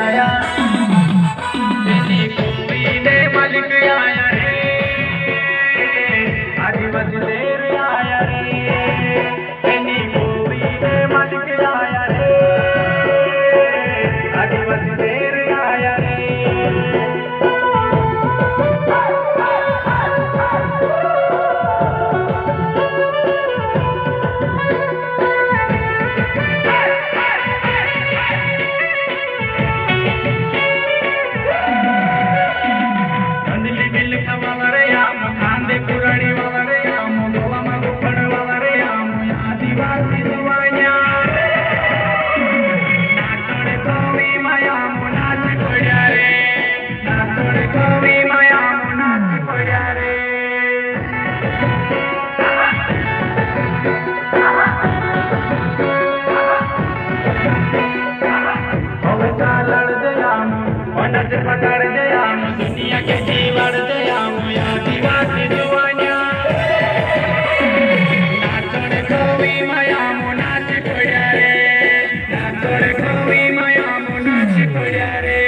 आया तेरी कोई ने मालिक आया रे आदिवासी देर आया रे तेरी कोई ने मालिक आया रे आदिवासी देर आया रे पकड़ दया दुनिया के जीवन दया आदिवासी जुआनिया नाचड़ कोवी माया नाच पड़ा रे नाचड़ कोवी माया नाच पड़ा रे